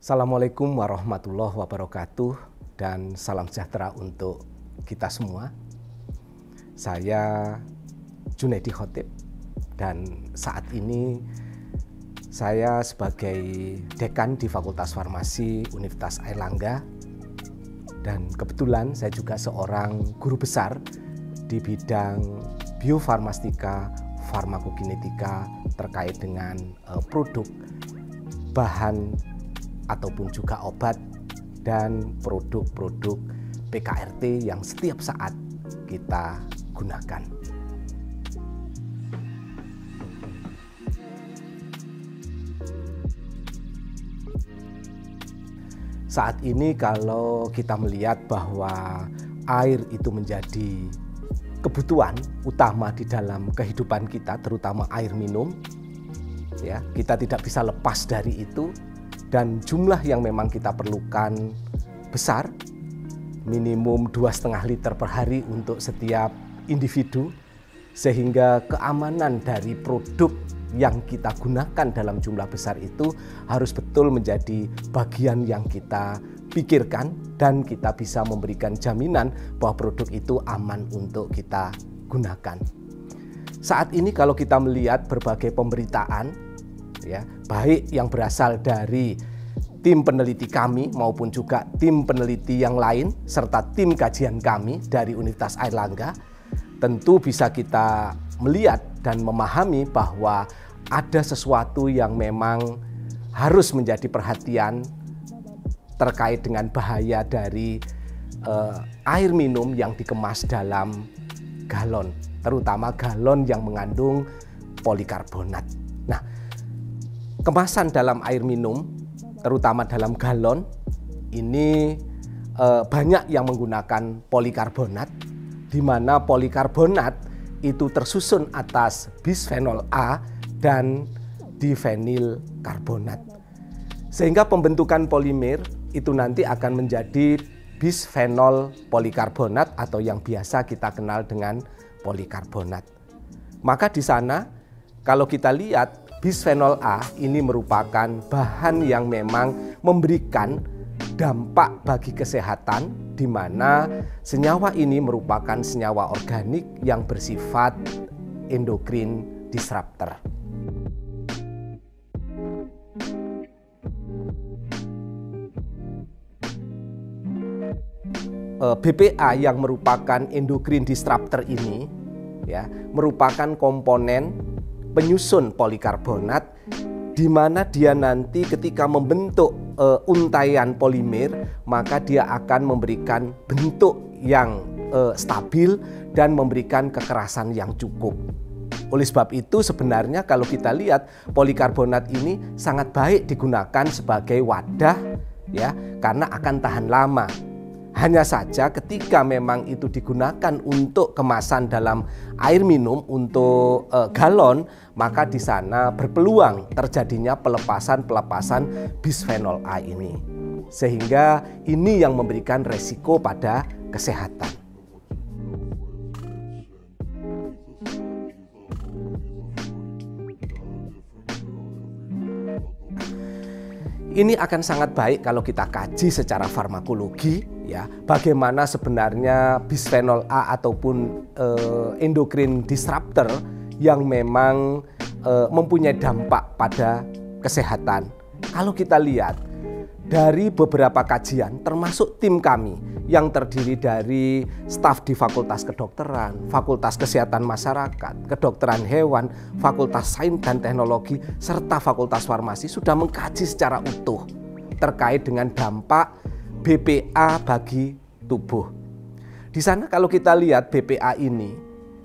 Assalamualaikum warahmatullahi wabarakatuh dan salam sejahtera untuk kita semua. Saya Junaidi Khotib dan saat ini saya sebagai dekan di Fakultas Farmasi Universitas Airlangga dan kebetulan saya juga seorang guru besar di bidang biofarmastika, farmakokinetika terkait dengan produk, bahan ataupun juga obat dan produk-produk PKRT yang setiap saat kita gunakan. Saat ini kalau kita melihat bahwa air itu menjadi kebutuhan utama di dalam kehidupan kita, terutama air minum, ya, kita tidak bisa lepas dari itu. Dan jumlah yang memang kita perlukan besar, minimum 2,5 liter per hari untuk setiap individu, sehingga keamanan dari produk yang kita gunakan dalam jumlah besar itu harus betul menjadi bagian yang kita pikirkan dan kita bisa memberikan jaminan bahwa produk itu aman untuk kita gunakan. Saat ini kalau kita melihat berbagai pemberitaan, ya, baik yang berasal dari tim peneliti kami maupun juga tim peneliti yang lain serta tim kajian kami dari Universitas Airlangga, tentu bisa kita melihat dan memahami bahwa ada sesuatu yang memang harus menjadi perhatian terkait dengan bahaya dari air minum yang dikemas dalam galon, terutama galon yang mengandung polikarbonat. Nah, kemasan dalam air minum, terutama dalam galon, ini banyak yang menggunakan polikarbonat, di mana polikarbonat itu tersusun atas bisphenol A dan difenyl karbonat. Sehingga pembentukan polimer itu nanti akan menjadi bisphenol polikarbonat atau yang biasa kita kenal dengan polikarbonat. Maka di sana kalau kita lihat, bisphenol A ini merupakan bahan yang memang memberikan dampak bagi kesehatan, di mana senyawa ini merupakan senyawa organik yang bersifat endokrin disruptor. BPA yang merupakan endokrin disruptor ini, ya, merupakan komponen penyusun polikarbonat, di mana dia nanti ketika membentuk untaian polimer, maka dia akan memberikan bentuk yang stabil dan memberikan kekerasan yang cukup. Oleh sebab itu sebenarnya kalau kita lihat polikarbonat ini sangat baik digunakan sebagai wadah, ya, karena akan tahan lama. Hanya saja ketika memang itu digunakan untuk kemasan dalam air minum untuk galon, maka di sana berpeluang terjadinya pelepasan bisphenol A ini. Sehingga ini yang memberikan resiko pada kesehatan. Ini akan sangat baik kalau kita kaji secara farmakologi, ya, bagaimana sebenarnya bisphenol A ataupun endokrin disruptor yang memang mempunyai dampak pada kesehatan. Kalau kita lihat dari beberapa kajian, termasuk tim kami yang terdiri dari staf di Fakultas Kedokteran, Fakultas Kesehatan Masyarakat, Kedokteran Hewan, Fakultas Sains dan Teknologi, serta Fakultas Farmasi sudah mengkaji secara utuh terkait dengan dampak BPA bagi tubuh. Di sana kalau kita lihat BPA ini,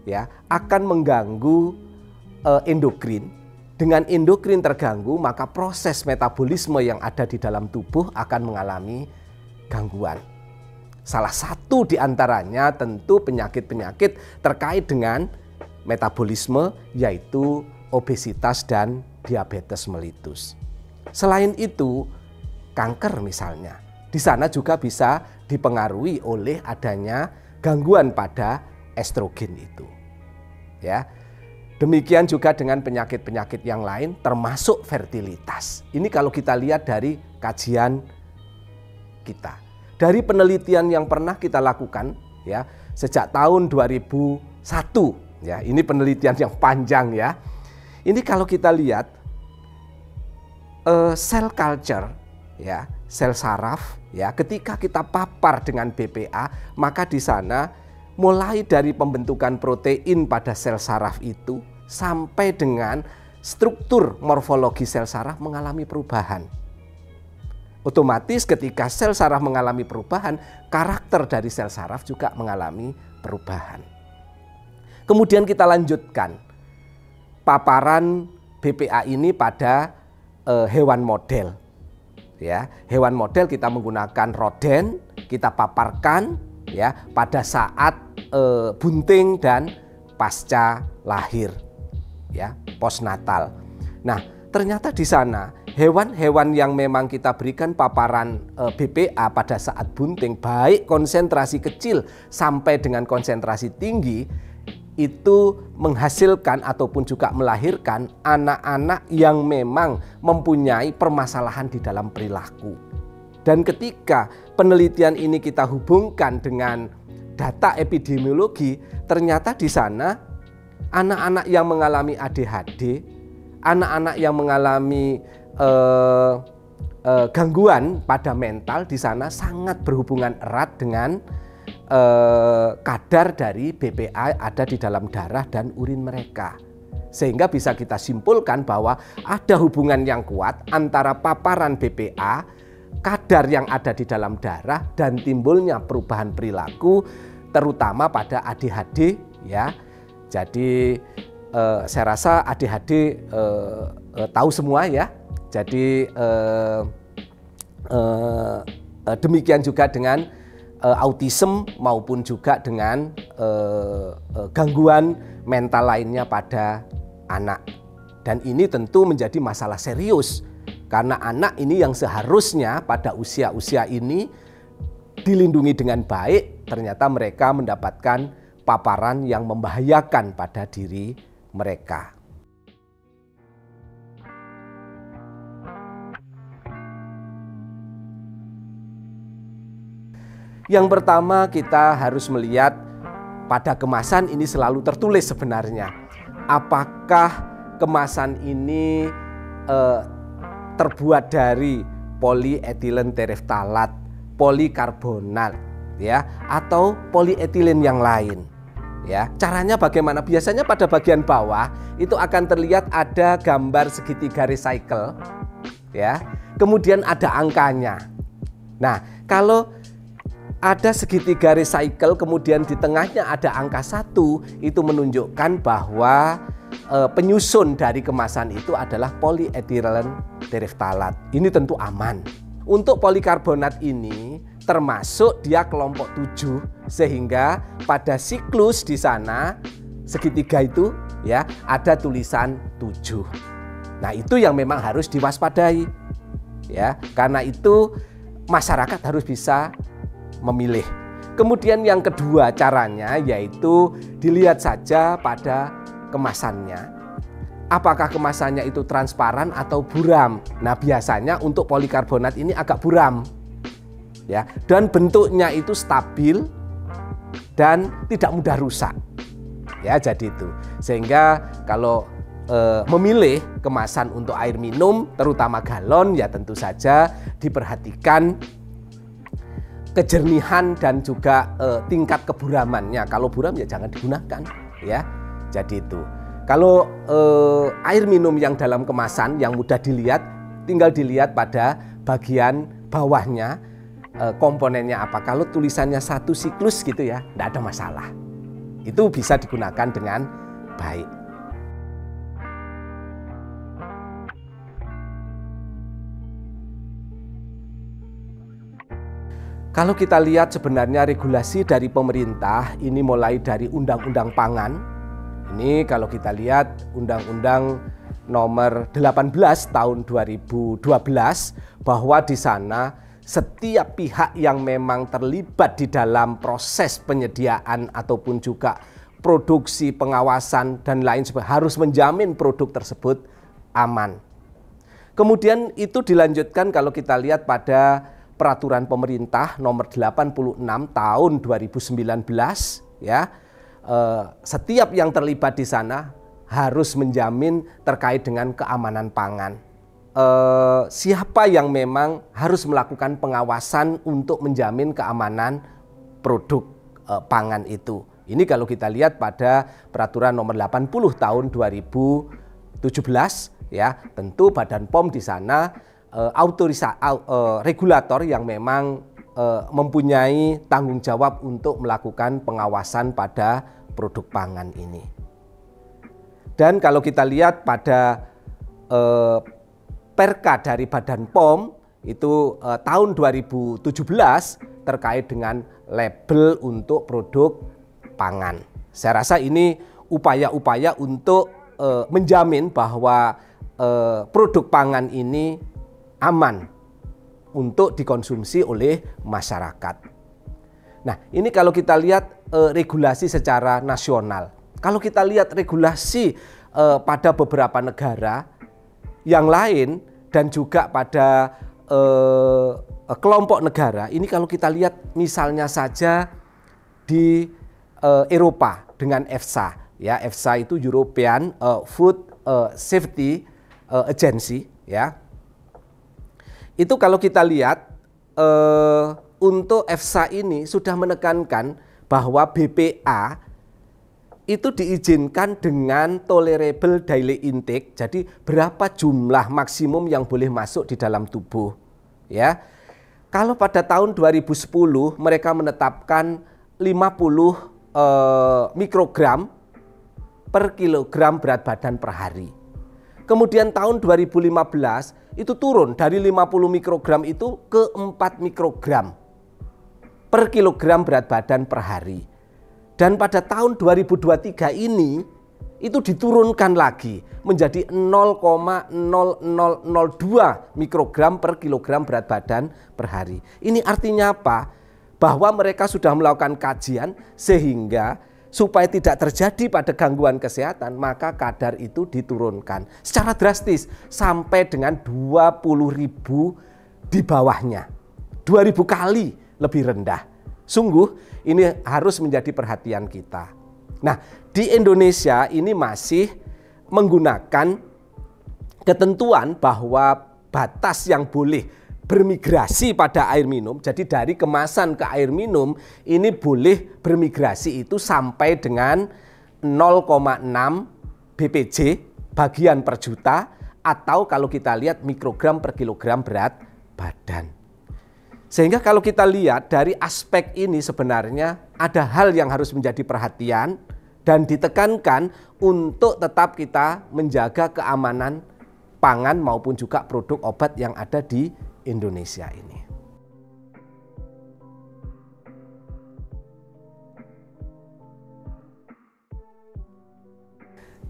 ya, akan mengganggu endokrin. Dengan endokrin terganggu, maka proses metabolisme yang ada di dalam tubuh akan mengalami gangguan. Salah satu di antaranya tentu penyakit-penyakit terkait dengan metabolisme, yaitu obesitas dan diabetes mellitus. Selain itu, kanker misalnya, di sana juga bisa dipengaruhi oleh adanya gangguan pada estrogen itu. Ya. Demikian juga dengan penyakit-penyakit yang lain termasuk fertilitas. Ini kalau kita lihat dari kajian kita. Dari penelitian yang pernah kita lakukan ya sejak tahun 2001 ya, ini penelitian yang panjang ya. Ini kalau kita lihat cell culture ya, sel saraf ya, ketika kita papar dengan BPA, maka di sana mulai dari pembentukan protein pada sel saraf itu sampai dengan struktur morfologi sel saraf mengalami perubahan. Otomatis ketika sel saraf mengalami perubahan, karakter dari sel saraf juga mengalami perubahan. Kemudian kita lanjutkan paparan BPA ini pada hewan model. Ya, hewan model kita menggunakan roden, kita paparkan ya pada saat bunting dan pasca lahir, ya postnatal. Nah, ternyata di sana hewan-hewan yang memang kita berikan paparan BPA pada saat bunting, baik konsentrasi kecil sampai dengan konsentrasi tinggi, itu menghasilkan ataupun juga melahirkan anak-anak yang memang mempunyai permasalahan di dalam perilaku. Dan ketika penelitian ini kita hubungkan dengan data epidemiologi, ternyata di sana anak-anak yang mengalami ADHD, anak-anak yang mengalami gangguan pada mental di sana sangat berhubungan erat dengan kadar dari BPA ada di dalam darah dan urin mereka. Sehingga bisa kita simpulkan bahwa ada hubungan yang kuat antara paparan BPA, kadar yang ada di dalam darah, dan timbulnya perubahan perilaku terutama pada ADHD ya. Jadi saya rasa ADHD tahu semua ya. Jadi demikian juga dengan autism maupun juga dengan gangguan mental lainnya pada anak. Dan ini tentu menjadi masalah serius karena anak ini yang seharusnya pada usia-usia ini dilindungi dengan baik, ternyata mereka mendapatkan paparan yang membahayakan pada diri mereka. Yang pertama kita harus melihat pada kemasan ini selalu tertulis sebenarnya. Apakah kemasan ini terbuat dari polietilen tereftalat, polikarbonat ya, atau polietilen yang lain. Ya, caranya bagaimana? Biasanya pada bagian bawah itu akan terlihat ada gambar segitiga recycle ya. Kemudian ada angkanya. Nah, kalau ada segitiga recycle, kemudian di tengahnya ada angka 1, itu menunjukkan bahwa penyusun dari kemasan itu adalah polietilen tereftalat. Ini tentu aman. Untuk polikarbonat ini termasuk dia kelompok 7, sehingga pada siklus di sana segitiga itu ya ada tulisan 7. Nah, itu yang memang harus diwaspadai. Ya, karena itu masyarakat harus bisa memilih. Kemudian yang kedua caranya yaitu dilihat saja pada kemasannya. Apakah kemasannya itu transparan atau buram? Nah, biasanya untuk polikarbonat ini agak buram. Ya, dan bentuknya itu stabil dan tidak mudah rusak. Ya, jadi itu. Sehingga kalau memilih kemasan untuk air minum terutama galon ya tentu saja diperhatikan kejernihan dan juga tingkat keburamannya. Kalau buram ya jangan digunakan ya. Jadi itu. Kalau air minum yang dalam kemasan yang mudah dilihat, tinggal dilihat pada bagian bawahnya komponennya apa. Kalau tulisannya 1 siklus gitu ya, tidak ada masalah. Itu bisa digunakan dengan baik. Kalau kita lihat sebenarnya regulasi dari pemerintah ini mulai dari Undang-Undang Pangan. Ini kalau kita lihat Undang-Undang nomor 18 tahun 2012 bahwa di sana setiap pihak yang memang terlibat di dalam proses penyediaan ataupun juga produksi, pengawasan dan lain sebagainya harus menjamin produk tersebut aman. Kemudian itu dilanjutkan kalau kita lihat pada peraturan pemerintah nomor 86 tahun 2019 ya. Setiap yang terlibat di sana harus menjamin terkait dengan keamanan pangan. Siapa yang memang harus melakukan pengawasan untuk menjamin keamanan produk pangan itu. Ini kalau kita lihat pada peraturan nomor 80 tahun 2017 ya, tentu Badan POM di sana regulator yang memang mempunyai tanggung jawab untuk melakukan pengawasan pada produk pangan ini. Dan kalau kita lihat pada Perka dari Badan POM itu tahun 2017 terkait dengan label untuk produk pangan. Saya rasa ini upaya-upaya untuk menjamin bahwa produk pangan ini aman untuk dikonsumsi oleh masyarakat. Nah, ini kalau kita lihat regulasi secara nasional. Kalau kita lihat regulasi pada beberapa negara yang lain dan juga pada kelompok negara, ini kalau kita lihat misalnya saja di Eropa dengan EFSA, ya, EFSA itu European Food Safety Agency, ya. Itu kalau kita lihat untuk EFSA ini sudah menekankan bahwa BPA itu diizinkan dengan tolerable daily intake, jadi berapa jumlah maksimum yang boleh masuk di dalam tubuh, ya. Kalau pada tahun 2010 mereka menetapkan 50 mikrogram per kilogram berat badan per hari. Kemudian tahun 2015 itu turun dari 50 mikrogram itu ke 4 mikrogram per kilogram berat badan per hari. Dan pada tahun 2023 ini itu diturunkan lagi menjadi 0,0002 mikrogram per kilogram berat badan per hari. Ini artinya apa? Bahwa mereka sudah melakukan kajian sehingga supaya tidak terjadi pada gangguan kesehatan, maka kadar itu diturunkan secara drastis sampai dengan 20.000 di bawahnya. 2.000 kali lebih rendah. Sungguh ini harus menjadi perhatian kita. Nah, di Indonesia ini masih menggunakan ketentuan bahwa batas yang boleh bermigrasi pada air minum, jadi dari kemasan ke air minum ini boleh bermigrasi itu sampai dengan 0,6 BPJ bagian per juta, atau kalau kita lihat mikrogram per kilogram berat badan. Sehingga kalau kita lihat dari aspek ini sebenarnya ada hal yang harus menjadi perhatian dan ditekankan untuk tetap kita menjaga keamanan pangan maupun juga produk obat yang ada di Indonesia ini.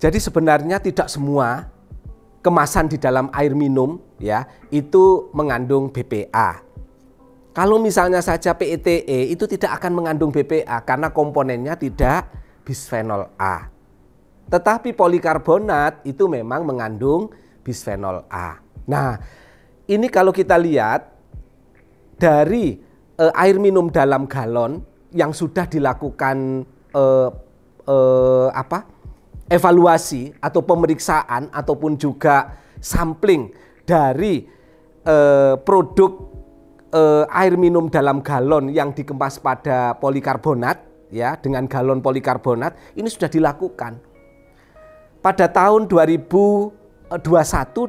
Jadi sebenarnya tidak semua kemasan di dalam air minum ya itu mengandung BPA. Kalau misalnya saja PETE itu tidak akan mengandung BPA karena komponennya tidak bisphenol A. Tetapi polikarbonat itu memang mengandung bisphenol A. Nah, ini kalau kita lihat dari air minum dalam galon yang sudah dilakukan evaluasi atau pemeriksaan ataupun juga sampling dari produk air minum dalam galon yang dikemas pada polikarbonat ya dengan galon polikarbonat ini sudah dilakukan pada tahun 2021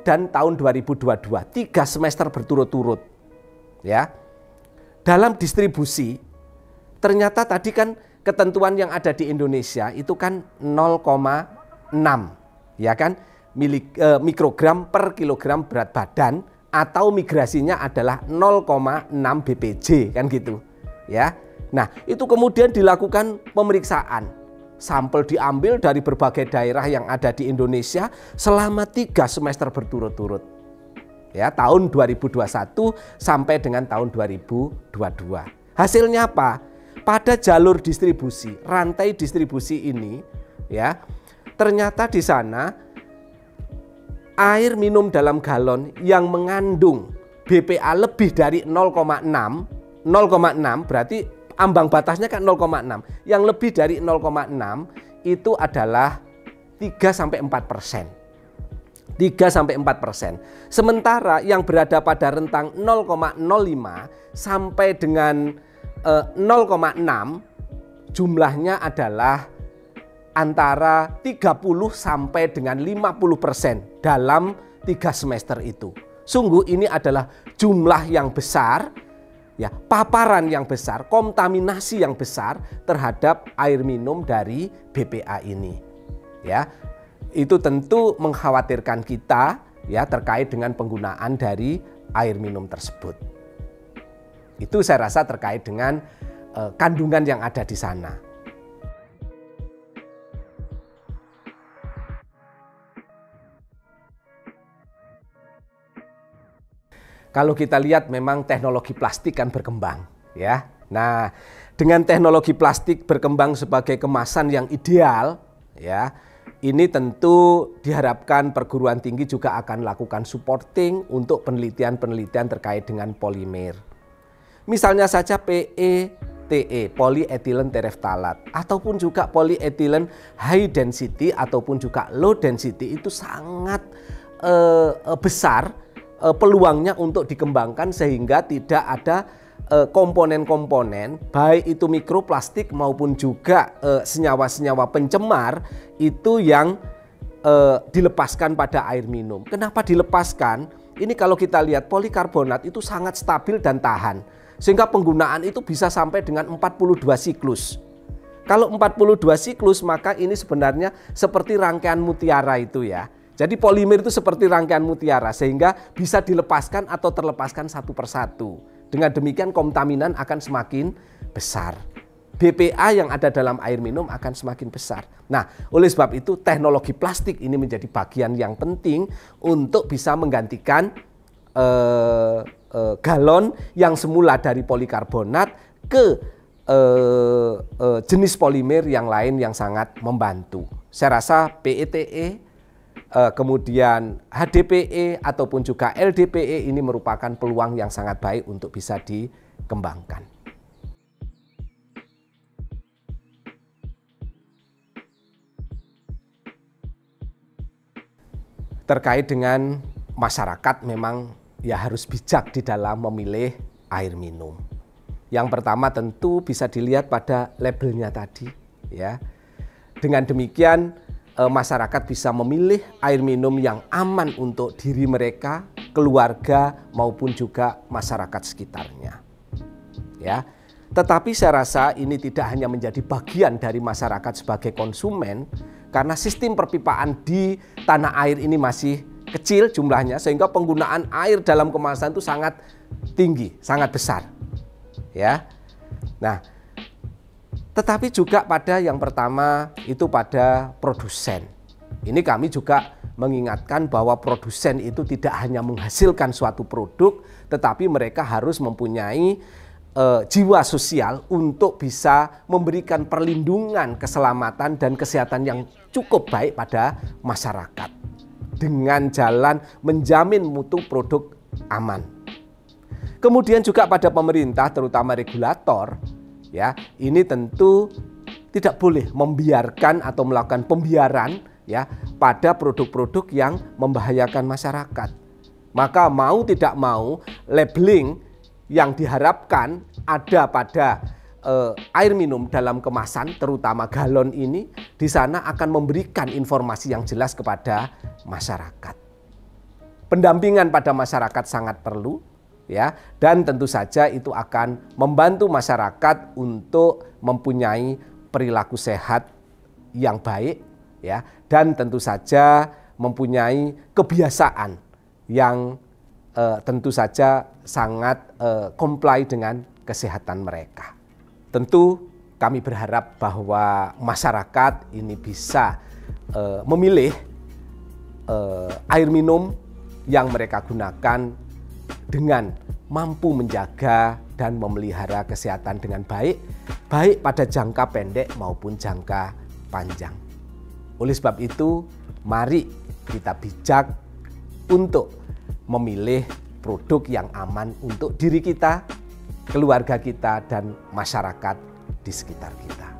dan tahun 2022, 3 semester berturut-turut ya. Dalam distribusi ternyata tadi kan ketentuan yang ada di Indonesia itu kan 0,6 ya kan mikrogram per kilogram berat badan, atau migrasinya adalah 0,6 BPJ kan gitu ya. Nah, itu kemudian dilakukan pemeriksaan. Sampel diambil dari berbagai daerah yang ada di Indonesia selama 3 semester berturut-turut. Ya, tahun 2021 sampai dengan tahun 2022. Hasilnya apa? Pada jalur distribusi, rantai distribusi ini ya, ternyata di sana air minum dalam galon yang mengandung BPA lebih dari 0,6 berarti ambang batasnya kan 0,6. Yang lebih dari 0,6 itu adalah 3-4%. 3-4%. Sementara yang berada pada rentang 0,05 sampai dengan 0,6 jumlahnya adalah antara 30 sampai dengan 50% dalam 3 semester itu. Sungguh ini adalah jumlah yang besar, ya, paparan yang besar, kontaminasi yang besar terhadap air minum dari BPA ini. Ya, itu tentu mengkhawatirkan kita, ya, terkait dengan penggunaan dari air minum tersebut. Itu saya rasa terkait dengan kandungan yang ada di sana. Kalau kita lihat memang teknologi plastik kan berkembang, ya. Nah, dengan teknologi plastik berkembang sebagai kemasan yang ideal, ya, ini tentu diharapkan perguruan tinggi juga akan lakukan supporting untuk penelitian-penelitian terkait dengan polimer. Misalnya saja PETE, polyethylene terephthalate, ataupun juga polyethylene high density ataupun juga low density itu sangat besar peluangnya untuk dikembangkan sehingga tidak ada komponen-komponen baik itu mikroplastik maupun juga senyawa-senyawa pencemar itu yang dilepaskan pada air minum. Kenapa dilepaskan? Ini kalau kita lihat polikarbonat itu sangat stabil dan tahan sehingga penggunaan itu bisa sampai dengan 42 siklus. Kalau 42 siklus maka ini sebenarnya seperti rangkaian mutiara itu, ya. Jadi polimer itu seperti rangkaian mutiara sehingga bisa dilepaskan atau terlepaskan satu persatu. Dengan demikian kontaminan akan semakin besar. BPA yang ada dalam air minum akan semakin besar. Nah, oleh sebab itu teknologi plastik ini menjadi bagian yang penting untuk bisa menggantikan galon yang semula dari polikarbonat ke jenis polimer yang lain yang sangat membantu. Saya rasa PETE kemudian HDPE ataupun juga LDPE ini merupakan peluang yang sangat baik untuk bisa dikembangkan. Terkait dengan masyarakat memang ya harus bijak di dalam memilih air minum. Yang pertama tentu bisa dilihat pada labelnya tadi, ya. Dengan demikian masyarakat bisa memilih air minum yang aman untuk diri mereka, keluarga maupun juga masyarakat sekitarnya. Ya. Tetapi saya rasa ini tidak hanya menjadi bagian dari masyarakat sebagai konsumen karena sistem perpipaan di tanah air ini masih kecil jumlahnya sehingga penggunaan air dalam kemasan itu sangat tinggi, sangat besar. Ya. Nah, tetapi juga pada yang pertama itu pada produsen. Ini kami juga mengingatkan bahwa produsen itu tidak hanya menghasilkan suatu produk, tetapi mereka harus mempunyai jiwa sosial untuk bisa memberikan perlindungan, keselamatan dan kesehatan yang cukup baik pada masyarakat. Dengan jalan menjamin mutu produk aman. Kemudian juga pada pemerintah terutama regulator, ya, ini tentu tidak boleh membiarkan atau melakukan pembiaran, ya, pada produk-produk yang membahayakan masyarakat. Maka mau tidak mau labeling yang diharapkan ada pada air minum dalam kemasan terutama galon ini di sana akan memberikan informasi yang jelas kepada masyarakat. Pendampingan pada masyarakat sangat perlu, ya, dan tentu saja itu akan membantu masyarakat untuk mempunyai perilaku sehat yang baik, ya, dan tentu saja mempunyai kebiasaan yang tentu saja sangat comply dengan kesehatan mereka. Tentu kami berharap bahwa masyarakat ini bisa memilih air minum yang mereka gunakan dengan mampu menjaga dan memelihara kesehatan dengan baik, baik pada jangka pendek maupun jangka panjang. Oleh sebab itu, mari kita bijak untuk memilih produk yang aman untuk diri kita, keluarga kita, dan masyarakat di sekitar kita.